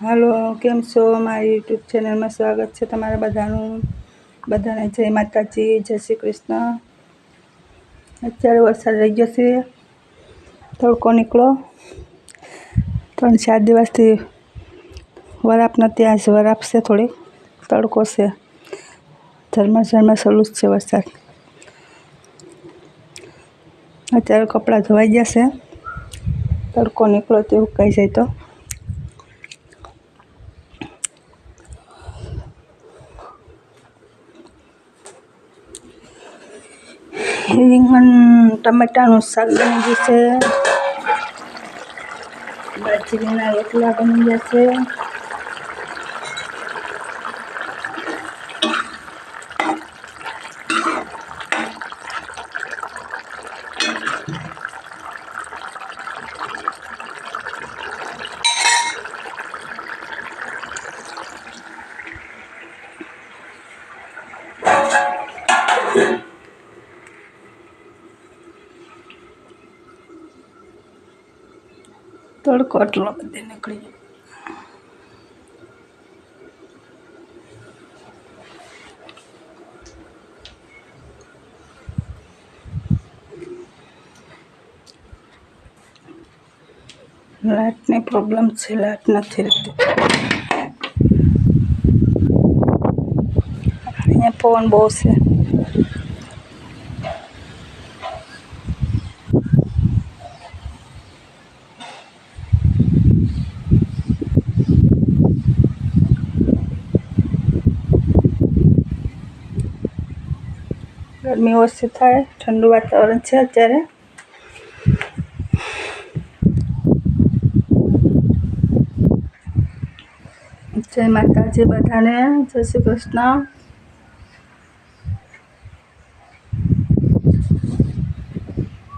હાલો, કેમ છો? મારી યુટ્યુબ ચેનલમાં સ્વાગત છે તમારા બધાનું. બધાને જય માતાજી, જય શ્રી કૃષ્ણ. અત્યારે વરસાદ રહી ગયો છે, તડકો નીકળો. 3-4 દિવસથી વરાપ નથી, આજ વરાપ છે, થોડી તડકો છે. ઝરમર ચાલુ જ છે વરસાદ. અત્યારે કપડાં ધોવાઈ ગયા છે, તડકો નીકળો તે સુકાઈ જાય તો. રીંગણ ટમેટાનું શાક બની ગયું છે, બાજરીના રોટલા બની ગયા છે. તડકો એટલો બધે નીકળી ગયો. લાઇટની પ્રોબ્લેમ છે, લાઇટ નથી રહેતી. અહીંયા પવન બહુ છે. ગરમી ઓછી થાય, ઠંડુ વાતાવરણ છે અત્યારે. જય માતાજી બધાને, જય શ્રી કૃષ્ણ.